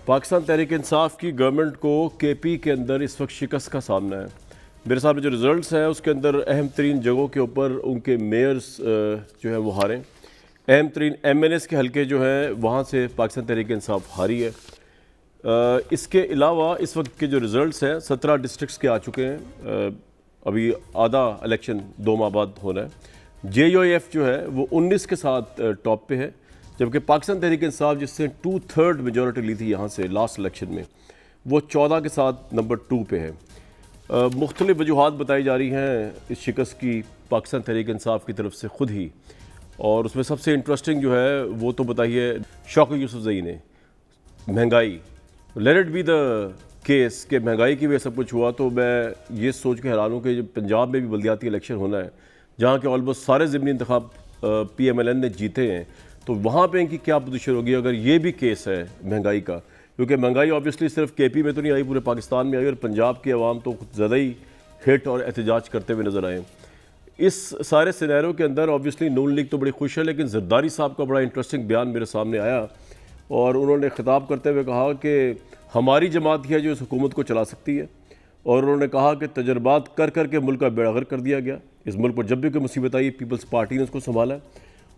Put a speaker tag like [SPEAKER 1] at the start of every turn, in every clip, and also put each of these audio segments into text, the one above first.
[SPEAKER 1] پاکستان تحریک انصاف کی گورنمنٹ کو کے پی کے اندر اس وقت شکست کا سامنا ہے. میرے سامنے جو ریزلٹس ہیں اس کے اندر اہم ترین جگہوں کے اوپر ان کے میئرز جو ہیں وہ ہارے. اہم ترین ایم این ایس کے حلقے جو ہیں وہاں سے پاکستان تحریک انصاف ہاری ہے. اس کے علاوہ اس وقت کے جو ریزلٹس ہیں 17 ڈسٹرکٹس کے آ چکے ہیں. ابھی آدھا الیکشن 2 ماہ بعد ہونا ہے. جے یو ایف جو ہے وہ 19 کے ساتھ ٹاپ پہ ہے، جبکہ پاکستان تحریک انصاف جس سے 2/3 میجورٹی لی تھی یہاں سے لاسٹ الیکشن میں، وہ 14 کے ساتھ نمبر 2 پہ ہے. مختلف وجوہات بتائی جا رہی ہیں اس شکست کی پاکستان تحریک انصاف کی طرف سے خود ہی، اور اس میں سب سے انٹرسٹنگ جو ہے وہ تو بتائیے شوکت یوسفزئی نے مہنگائی. Let it be the case کہ مہنگائی کی وجہ سے سب کچھ ہوا، تو میں یہ سوچ کے حیران ہوں کہ جو پنجاب میں بھی بلدیاتی الیکشن ہونا ہے جہاں کہ آلموسٹ سارے ضمنی انتخاب پی ایم ایل این نے جیتے ہیں، تو وہاں پہ ان کی کیا پوزیشن ہوگی اگر یہ بھی کیس ہے مہنگائی کا. کیونکہ مہنگائی آبویسلی صرف کے پی میں تو نہیں آئی، پورے پاکستان میں آئی، اور پنجاب کی عوام تو کچھ زیادہ ہی ہٹ اور احتجاج کرتے ہوئے نظر آئے. اس سارے سینیرو کے اندر آبویسلی نون لیگ تو بڑی خوش ہے، لیکن زرداری صاحب کا بڑا انٹرسٹنگ بیان میرے سامنے آیا، اور انہوں نے خطاب کرتے ہوئے کہا کہ ہماری جماعت ہی ہے جو اس حکومت کو چلا سکتی ہے، اور انہوں نے کہا کہ تجربات کر کر کے ملک کا بیڑا غرق کر دیا گیا. اس ملک پر جب بھی کوئی مصیبت آئی پیپلز پارٹی نے اس کو سنبھالا ہے.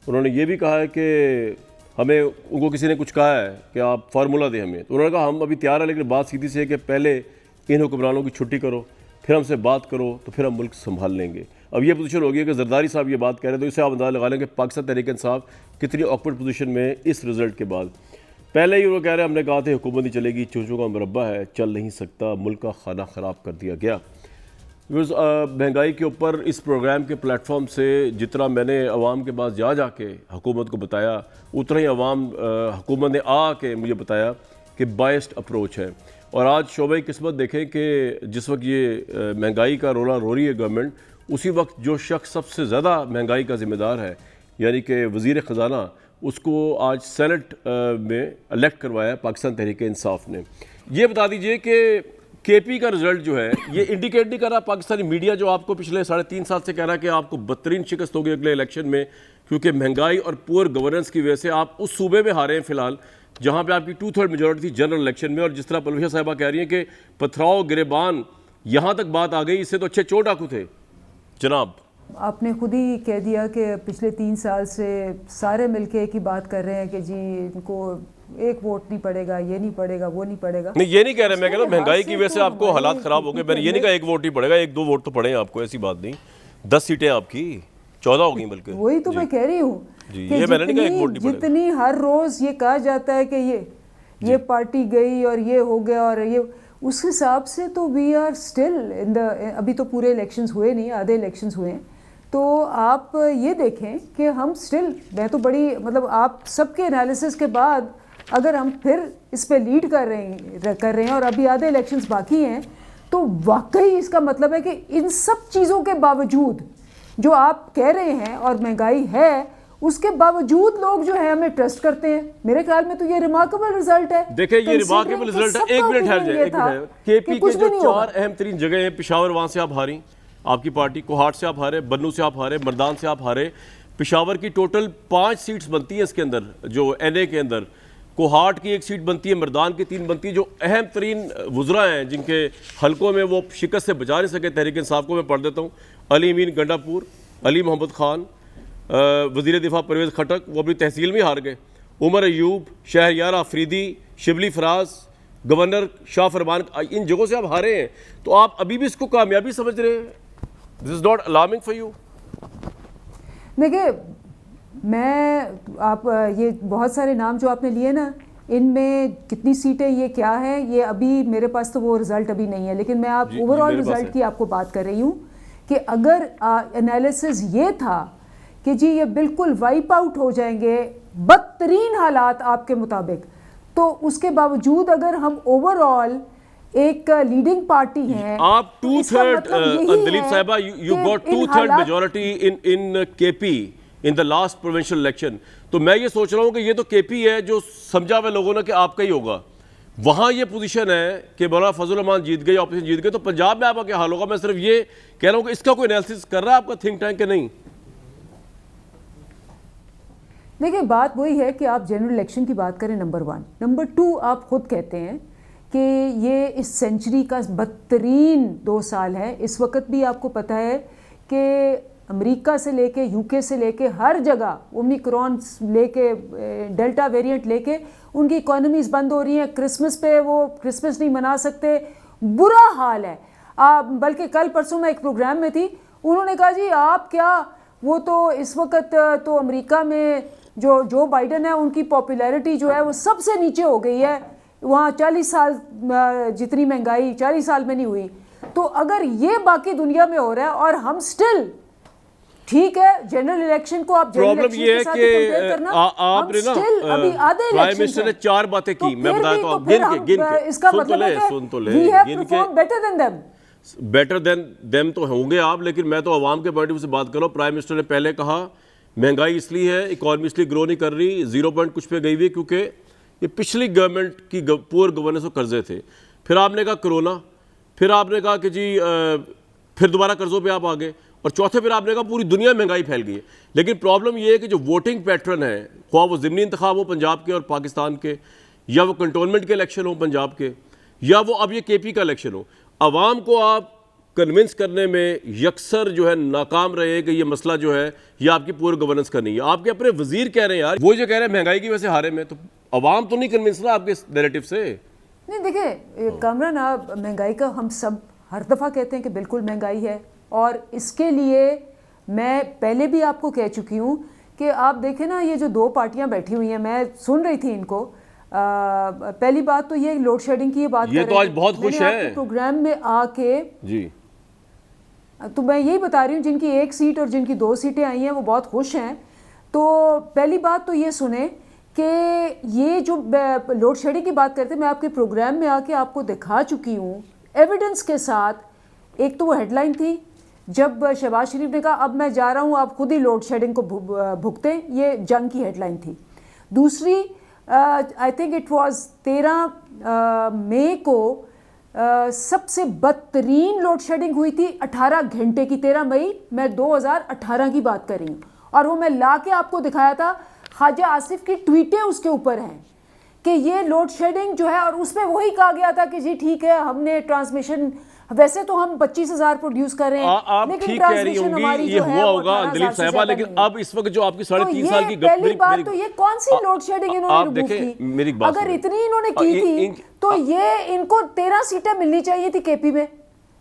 [SPEAKER 1] انہوں نے یہ بھی کہا ہے کہ ہمیں ان کو کسی نے کچھ کہا ہے کہ آپ فارمولہ دیں ہمیں، تو انہوں نے کہا ہم ابھی تیار ہیں، لیکن بات سیدھی سی ہے کہ پہلے ان حکمرانوں کی چھٹی کرو، پھر ہم سے بات کرو، تو پھر ہم ملک سنبھال لیں گے. اب یہ پوزیشن ہوگی کہ زرداری صاحب یہ بات کہہ رہے ہیں، تو اس سے آپ اندازہ لگا لیں کہ پاکستان تحریک انصاف کتنی آکورڈ پوزیشن میں ہے اس رزلٹ کے بعد. پہلے ہی وہ کہہ رہے ہیں ہم نے کہا تھا حکومت ہی چلے گی، چونچوں کا مربع ہے، چل نہیں سکتا، ملک کا کھانا خراب کر دیا گیا. مہنگائی کے اوپر اس پروگرام کے پلیٹ فارم سے جتنا میں نے عوام کے پاس جا کے حکومت کو بتایا، اتنا ہی عوام حکومت نے آ کے مجھے بتایا کہ بائسڈ اپروچ ہے. اور آج شعبۂ قسمت دیکھیں کہ جس وقت یہ مہنگائی کا رولا رو رہی ہے گورنمنٹ، اسی وقت جو شخص سب سے زیادہ مہنگائی کا ذمہ دار ہے یعنی کہ وزیر خزانہ، اس کو آج سینٹ میں الیکٹ کروایا ہے پاکستان تحریک انصاف نے. یہ بتا دیجئے کہ کے پی کا رزلٹ جو ہے یہ انڈیکیٹ نہیں کر رہا، پاکستانی میڈیا جو آپ کو پچھلے 3.5 سال سے کہہ رہا ہے کہ آپ کو بدترین شکست ہوگی اگلے الیکشن میں، کیونکہ مہنگائی اور پور گورننس کی وجہ سے آپ اس صوبے میں ہارے ہیں فی الحال جہاں پہ آپ کی 2/3 میجورٹی تھی جنرل الیکشن میں. اور جس طرح پلوشا صاحبہ کہہ رہی ہیں کہ پتھراؤ گریبان یہاں تک بات آ گئی، اس سے تو اچھے چور ڈاکو تھے. جناب
[SPEAKER 2] آپ نے خود ہی کہہ دیا کہ پچھلے 3 سال سے سارے مل کے ایک ہی بات کر رہے ہیں کہ جی ان کو ایک ووٹ نہیں پڑے گا، یہ نہیں پڑے گا، وہ نہیں پڑے گا.
[SPEAKER 1] نہیں، یہ نہیں کہہ رہے، میں کہہ رہا ہوں مہنگائی کی وجہ سے آپ کو حالات خراب ہو گئے. میں نے یہ نہیں کہا 1 ووٹ نہیں پڑے گا، 1-2 ووٹ تو پڑے ہیں آپ کو، ایسی بات نہیں. 10 سیٹیں آپ کی 14 ہو گئیں بلکہ.
[SPEAKER 2] وہی تو میں کہہ رہی ہوں کہ جتنی ہر روز یہ کہا جاتا ہے کہ یہ پارٹی گئی اور یہ ہو گیا اور یہ، اس حساب سے تو وی آر اسٹل ان دا، ابھی تو پورے الیکشنز ہوئے نہیں، آدھے الیکشنز ہوئے ہیں. تو آپ یہ دیکھیں کہ ہم اسٹل، میں تو بڑی آپ سب کے انالیسس کے بعد اگر ہم پھر اس پہ لیڈ کر رہے ہیں اور ابھی آدھے الیکشنز باقی ہیں، تو واقعی اس کا مطلب ہے کہ ان سب چیزوں کے باوجود جو آپ کہہ رہے ہیں اور مہنگائی ہے، اس کے باوجود لوگ جو ہے ہمیں ٹرسٹ کرتے ہیں. میرے خیال میں تو یہ ریمارکیبل رزلٹ ہے.
[SPEAKER 1] دیکھیں یہ ریمارکیبل رزلٹ ہے. ایک منٹ ٹھہر جائے. کے پی کے جو 4 اہم ترین جگہیں ہیں، پشاور وہاں سے آپ ہاری، آپ کی پارٹی کوہاٹ سے آپ ہارے، بنو سے آپ ہارے، مردان سے آپ ہارے. پشاور کی ٹوٹل 5 سیٹس بنتی ہیں اس کے اندر، جو این اے کے اندر کوہاٹ کی 1 سیٹ بنتی ہے، مردان کی 3 بنتی ہے. جو اہم ترین وزراء ہیں جن کے حلقوں میں وہ شکست سے بچا نہیں سکے تحریک انصاف کو، میں پڑھ دیتا ہوں. علی امین گنڈا پور، علی محمد خان، وزیر دفاع پرویز خٹک، وہ اپنی تحصیل میں ہار گئے. عمر ایوب، شہریار آفریدی، شبلی فراز، گورنر شاہ فرمان، ان جگہوں سے آپ ہارے ہیں. تو آپ ابھی بھی اس کو کامیابی سمجھ رہے ہیں؟ This is not alarming for you?
[SPEAKER 2] دیکھیں آپ یہ بہت سارے نام جو آپ نے لیے نا، ان میں کتنی سیٹیں، یہ کیا ہے، یہ ابھی میرے پاس تو وہ رزلٹ ابھی نہیں ہے، لیکن میں آپ اوور آل رزلٹ کی آپ کو بات کر رہی ہوں کہ اگر انالیسز یہ تھا کہ جی یہ بالکل وائپ آؤٹ ہو جائیں گے بدترین حالات آپ کے مطابق، تو اس کے باوجود اگر ہم اوور آل ایک لیڈنگ پارٹی ہیں،
[SPEAKER 1] آپ 2/3 دلیپ صاحبہ یو گاٹ 2/3 میجورٹی ان کے پی ان دا لاسٹ پروونشل الیکشن. تو میں یہ سوچ رہا ہوں کہ یہ تو کے پی ہے جو سمجھا ہوا لوگوں نے کہ آپ کا ہی ہوگا. وہاں یہ پوزیشن ہے کہ مولانا فضل الرحمان جیت گئے، اپوزیشن جیت گئے، تو پنجاب میں آپ کا کیا حال ہوگا؟ میں صرف یہ کہہ رہا ہوں کہ اس کا کوئی انالیسس کر رہا ہے آپ کا تھنک ٹینک کہ نہیں؟
[SPEAKER 2] دیکھیں بات وہی ہے کہ آپ جنرل الیکشن کی بات کریں نمبر 1، نمبر 2 آپ خود کہتے ہیں کہ یہ اس سینچری کا بدترین 2 سال ہے. اس وقت بھی آپ کو پتہ ہے کہ امریکہ سے لے کے UK سے لے کے ہر جگہ اومیکرون لے کے ڈیلٹا ویریئنٹ لے کے ان کی اکانومیز بند ہو رہی ہیں. کرسمس پہ وہ کرسمس نہیں منا سکتے، برا حال ہے. بلکہ کل پرسوں میں ایک پروگرام میں تھی، انہوں نے کہا جی آپ کیا، وہ تو اس وقت تو امریکہ میں جو بائیڈن ہے ان کی پاپولیرٹی جو ہے وہ سب سے نیچے ہو گئی ہے، وہاں 40 سال جتنی مہنگائی 40 سال میں نہیں ہوئی. تو اگر یہ باقی دنیا میں ہو رہا ہے اور ہم سٹل ٹھیک ہے جنرل الیکشن کو آپ جنرل
[SPEAKER 1] پرابلم یہ ہے کہ آپ نے نا پرائم منسٹر نے 4 باتیں کی، میں بتاتا ہوں، گن کے
[SPEAKER 2] اس کا مطلب ہے کہ we have performed better than them.
[SPEAKER 1] Better than them تو ہوں گے آپ، لیکن میں تو عوام کے پوائنٹ آف ویو سے بات کر رہا ہوں. پرائم منسٹر نے پہلے کہا مہنگائی اس لیے ہے، اکانومی اس لیے گرو نہیں کر رہی، 0 پوائنٹ کچھ پہ گئی ہوئی کیونکہ یہ پچھلی گورنمنٹ کی پور گورننس اور قرضے تھے. پھر آپ نے کہا کرونا، پھر آپ نے کہا کہ جی پھر دوبارہ قرضوں پہ آپ آگے، اور چوتھے پھر آپ نے کہا پوری دنیا میں مہنگائی پھیل گئی ہے. لیکن پرابلم یہ ہے کہ جو ووٹنگ پیٹرن ہے، خواہ وہ ضمنی انتخاب ہو پنجاب کے اور پاکستان کے، یا وہ کنٹونمنٹ کے الیکشن ہو پنجاب کے، یا وہ اب یہ KP کا الیکشن ہو، عوام کو آپ کنونس کرنے میں یکسر جو ہے ناکام رہے کہ یہ مسئلہ جو ہے یہ آپ کی پور گورننس کا نہیں ہے. آپ کے اپنے وزیر کہہ رہے ہیں یار، وہ جو کہہ رہے ہیں مہنگائی کی وجہ سے ہارے میں، تو عوام تو نہیں کنونس رہا آپ کے نیریٹو سے.
[SPEAKER 2] نہیں دیکھیں کامران، آپ مہنگائی کا ہم سب ہر دفعہ کہتے ہیں کہ بالکل مہنگائی ہے، اور اس کے لیے میں پہلے بھی آپ کو کہہ چکی ہوں کہ آپ دیکھیں نا یہ جو 2 پارٹیاں بیٹھی ہوئی ہیں، میں سن رہی تھی ان کو. پہلی بات تو یہ لوڈ شیڈنگ کی یہ بات کر رہے ہیں،
[SPEAKER 1] یہ تو آج بہت خوش
[SPEAKER 2] میں نے آپ کے پروگرام میں آ کے
[SPEAKER 1] جی
[SPEAKER 2] تو میں یہی بتا رہی ہوں جن کی 1 سیٹ اور جن کی 2 سیٹیں آئی ہیں وہ بہت خوش ہیں. تو پہلی بات تو یہ سنیں کہ یہ جو لوڈ شیڈنگ کی بات کرتے ہیں، میں آپ کے پروگرام میں آ کے آپ کو دکھا چکی ہوں ایویڈنس کے ساتھ. ایک تو وہ ہیڈ لائن تھی جب شہباز شریف نے کہا اب میں جا رہا ہوں آپ خود ہی لوڈ شیڈنگ کو بھگتیں، یہ جنگ کی ہیڈ لائن تھی. دوسری آئی تھنک اٹ واز 13 مئی کو سب سے بدترین لوڈ شیڈنگ ہوئی تھی 18 گھنٹے کی. 13 مئی میں 2018 کی بات کر رہی ہوں، اور وہ میں لا کے آپ کو دکھایا تھا. خواجہ آصف کی ٹویٹیں اس کے اوپر ہیں کہ یہ لوڈ شیڈنگ جو ہے، اور اس میں وہی کہا گیا تھا کہ جی ٹھیک ہے ہم نے ٹرانسمیشن، ویسے تو ہم 25,000 پروڈیوس کر رہے ہیں،
[SPEAKER 1] آپ ٹھیک کہہ رہی ہوں گی، یہ ہوا ہوگا اندلیب صاحبہ، لیکن اب اس وقت جو آپ کی 3.5 سال کی
[SPEAKER 2] پہلی بات تو یہ کون سی لوڈ شیڈنگ انہوں نے ریموو کی؟ اگر اتنی انہوں نے کی تھی تو یہ ان کو 13 سیٹیں ملنی چاہیے تھی KP میں.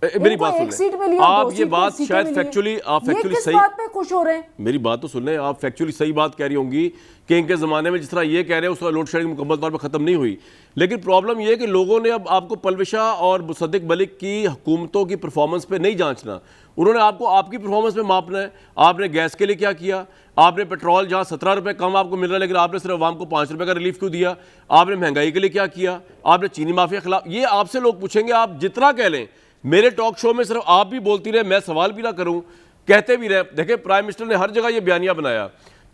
[SPEAKER 1] میری بات سن لیں، آپ یہ بات شاید فیکچولی صحیح،
[SPEAKER 2] بات پہ خوش ہو رہے ہیں.
[SPEAKER 1] میری بات تو سن لیں، آپ فیکچولی صحیح بات کہہ رہی ہوں گی کہ ان کے زمانے میں جس طرح یہ کہہ رہے ہیں اس طرح لوڈ شیڈنگ مکمل طور پر ختم نہیں ہوئی. لیکن پرابلم یہ ہے کہ لوگوں نے اب آپ کو پلوشا اور مصدق ملک کی حکومتوں کی پرفارمنس پہ نہیں جانچنا، انہوں نے آپ کو آپ کی پرفارمنس پہ ماپنا ہے. آپ نے گیس کے لیے کیا کیا؟ آپ نے پیٹرول جہاں 17 روپے کم آپ کو مل رہا ہے لیکن آپ نے صرف عوام کو 5 روپے کا ریلیف کیوں دیا؟ آپ نے مہنگائی کے لیے کیا کیا؟ آپ نے چینی مافیا خلاف، یہ آپ سے لوگ پوچھیں گے. آپ جتنا کہہ لیں، میرے ٹاک شو میں صرف آپ بھی بولتی رہے، میں سوال بھی نہ کروں، کہتے بھی رہے. دیکھیں پرائم منسٹر نے ہر جگہ یہ بیانیہ بنایا،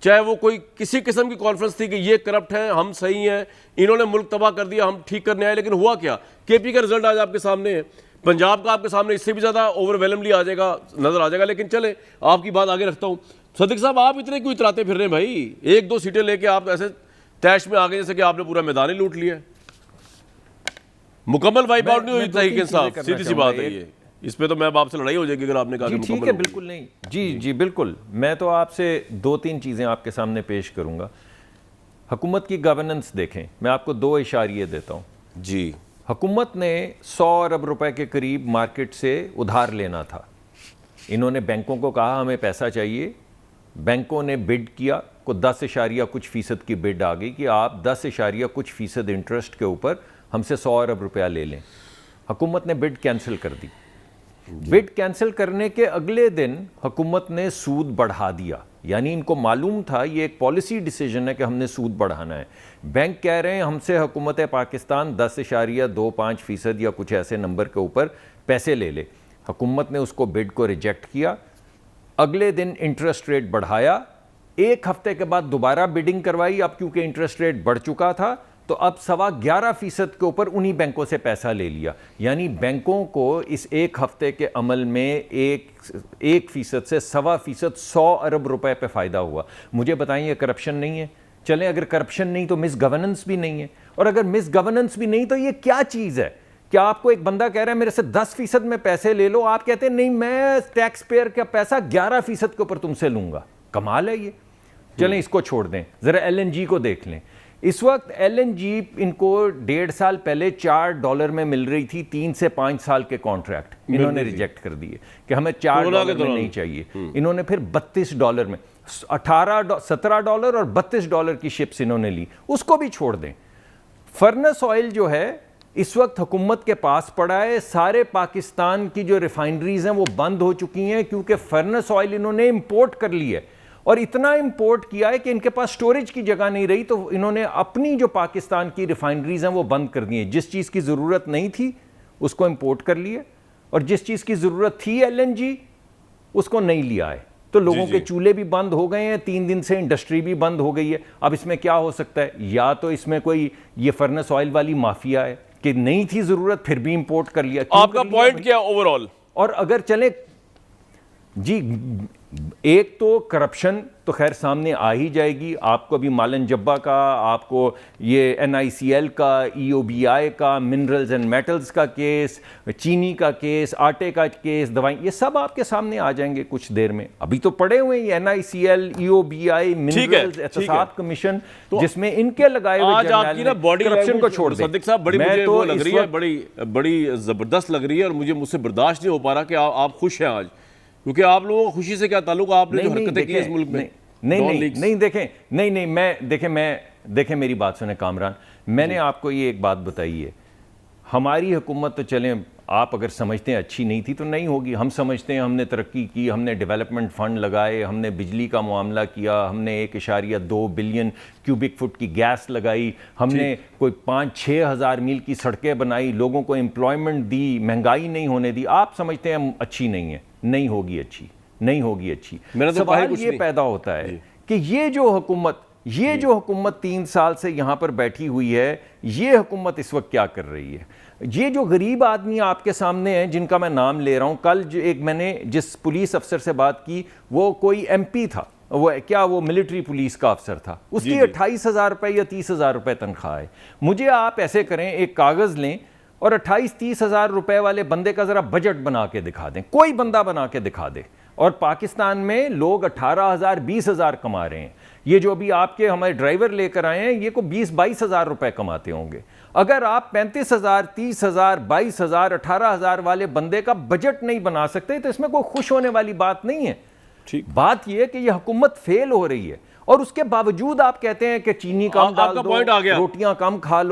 [SPEAKER 1] چاہے وہ کوئی کسی قسم کی کانفرنس تھی کہ یہ کرپٹ ہیں، ہم صحیح ہیں، انہوں نے ملک تباہ کر دیا، ہم ٹھیک کرنے آئے. لیکن ہوا کیا؟ KP کا رزلٹ آج آپ کے سامنے ہے، پنجاب کا آپ کے سامنے اس سے بھی زیادہ اوور ویلملی آ جائے گا، نظر آ جائے گا. لیکن چلے آپ کی بات آگے رکھتا ہوں. صدیق صاحب آپ اتنے کیوں اتراتے پھر رہے ہیں بھائی؟ 1-2 سیٹیں لے کے آپ ایسے تیش میں آگے جیسے کہ آپ نے پورا میدان ہی لوٹ لیا. مکمل وائپ آؤٹ نہیں ہوئی تحریک انصاف، سیدھی سی بات ہے یہ. اس پہ تو میں آپ سے لڑائی ہو جائے گی اگر آپ نے کہا کہ
[SPEAKER 3] ٹھیک ہے. بالکل نہیں جی بالکل. میں تو آپ سے 2-3 چیزیں آپ کے سامنے پیش کروں گا. حکومت کی گورننس دیکھیں، میں آپ کو 2 اشاریے دیتا ہوں.
[SPEAKER 1] جی
[SPEAKER 3] حکومت نے 100 ارب روپے کے قریب مارکیٹ سے ادھار لینا تھا. انہوں نے بینکوں کو کہا ہمیں پیسہ چاہیے، بینکوں نے بڈ کیا، کو 10 کچھ فیصد کی بڈ آ گئی کہ آپ 10 کچھ فیصد انٹرسٹ کے اوپر ہم سے 100 ارب روپیہ لے لیں. حکومت نے بڈ کینسل کر دی. بڈ کینسل کرنے کے اگلے دن حکومت نے سود بڑھا دیا. یعنی ان کو معلوم تھا یہ ایک پالیسی ڈیسیجن ہے کہ ہم نے سود بڑھانا ہے. بینک کہہ رہے ہیں ہم سے حکومت پاکستان 10.25% یا کچھ ایسے نمبر کے اوپر پیسے لے لے. حکومت نے اس کو بڈ کو ریجیکٹ کیا. اگلے دن انٹرسٹ ریٹ بڑھایا. 1 ہفتے کے بعد دوبارہ بڈنگ کروائی. اب کیونکہ انٹرسٹ ریٹ بڑھ چکا تھا تو اب 11.25% کے اوپر انہی بینکوں سے پیسہ لے لیا. یعنی بینکوں کو اس ایک ہفتے کے عمل میں 1% سے 1.25% 100 ارب روپے پہ فائدہ ہوا. مجھے بتائیں یہ کرپشن نہیں ہے؟ چلیں اگر کرپشن نہیں تو مس گورننس بھی نہیں ہے, اور اگر مس گورننس بھی نہیں تو یہ کیا چیز ہے؟ کیا آپ کو ایک بندہ کہہ رہا ہے میرے سے 10% میں پیسے لے لو, آپ کہتے ہیں نہیں میں ٹیکس پیئر کا پیسہ 11% کے اوپر تم سے لوں گا. کمال ہے یہ. چلیں اس کو چھوڑ دیں, ذرا LNG کو دیکھ لیں. اس وقت LNG ان کو 1.5 سال پہلے $4 میں مل رہی تھی, 3 سے 5 سال کے کانٹریکٹ انہوں نے ریجیکٹ کر دیے کہ ہمیں $4 میں نہیں چاہیے. انہوں نے پھر $32 میں, $17 اور $32 کی شپس انہوں نے لی. اس کو بھی چھوڑ دیں. فرنس آئل جو ہے اس وقت حکومت کے پاس پڑا ہے. سارے پاکستان کی جو ریفائنریز ہیں وہ بند ہو چکی ہیں کیونکہ فرنس آئل انہوں نے امپورٹ کر لی ہے, اور اتنا امپورٹ کیا ہے کہ ان کے پاس سٹوریج کی جگہ نہیں رہی, تو انہوں نے اپنی جو پاکستان کی ریفائنریز ہیں وہ بند کر دی ہیں. جس چیز کی ضرورت نہیں تھی اس کو امپورٹ کر لیے, اور جس چیز کی ضرورت تھی LNG اس کو نہیں لیا ہے. تو لوگوں کے چولہے بھی بند ہو گئے ہیں, 3 دن سے انڈسٹری بھی بند ہو گئی ہے. اب اس میں کیا ہو سکتا ہے؟ یا تو اس میں کوئی یہ فرنس آئل والی مافیا ہے کہ نہیں تھی ضرورت پھر بھی امپورٹ کر لیا.
[SPEAKER 1] آپ کا پوائنٹ کیا اوور آل؟
[SPEAKER 3] اور اگر چلے جی, ایک تو کرپشن تو خیر سامنے آ ہی جائے گی. آپ کو ابھی مالن جبا کا, آپ کو یہ NICL کا, EOBI کا, منرلز اینڈ میٹلز کا کیس, چینی کا کیس, آٹے کا کیس, دوائیں, یہ سب آپ کے سامنے آ جائیں گے کچھ دیر میں. ابھی تو پڑے ہوئے ہیں NICL, EOBI, منرلز احتساب کمیشن, جس میں ان کے لگائے ہوئے کرپشن کو چھوڑ دیں.
[SPEAKER 1] صدیق صاحب بڑی مجھے وہ لگ رہی ہے, بڑی زبردست لگ رہی ہے, اور مجھ سے برداشت نہیں ہو پا رہا کہ آپ خوش ہیں آج, کیونکہ آپ لوگوں کو خوشی سے کیا تعلق, آپ نے جو حرکتیں کی اس ملک میں.
[SPEAKER 3] نہیں دیکھیں میری بات سنیں کامران, میں نے آپ کو یہ ایک بات بتائی ہے. ہماری حکومت تو چلیں آپ اگر سمجھتے ہیں اچھی نہیں تھی تو نہیں ہوگی. ہم سمجھتے ہیں ہم نے ترقی کی, ہم نے ڈیولپمنٹ فنڈ لگائے, ہم نے بجلی کا معاملہ کیا, ہم نے 1.2 بلین کیوبک فٹ کی گیس لگائی, ہم نے کوئی 5-6 ہزار میل کی سڑکیں بنائی, لوگوں کو امپلائمنٹ دی, مہنگائی نہیں ہونے دی. آپ سمجھتے ہیں اچھی نہیں ہے, نہیں ہوگی اچھی, نہیں ہوگی اچھی. سوال یہ پیدا ہوتا ہے کہ یہ جو حکومت 3 سال سے یہاں پر بیٹھی ہوئی ہے, یہ حکومت اس وقت کیا کر رہی ہے؟ یہ جو غریب آدمی آپ کے سامنے ہیں جن کا میں نام لے رہا ہوں, کل جو ایک میں نے جس پولیس افسر سے بات کی وہ کوئی MP تھا, وہ ملٹری پولیس کا افسر تھا, اس کی 28,000 روپے یا 30,000 روپے تنخواہ ہے. مجھے آپ ایسے کریں, ایک کاغذ لیں اور 28-30 ہزار روپے والے بندے کا ذرا بجٹ بنا کے دکھا دیں, کوئی بندہ بنا کے دکھا دے. اور پاکستان میں لوگ 18,000 20,000 کما رہے ہیں. یہ جو ابھی آپ کے ہمارے ڈرائیور لے کر آئے ہیں یہ کو 20-22 ہزار روپے کماتے ہوں گے. اگر آپ 35,000 30,000 22,000 18,000 والے بندے کا بجٹ نہیں بنا سکتے تو اس میں کوئی خوش ہونے والی بات نہیں ہے. بات یہ ہے کہ یہ حکومت فیل ہو رہی ہے, اور اس کے باوجود آپ کہتے ہیں کہ چینی کم ڈال دو, روٹیاں کم کھا لو.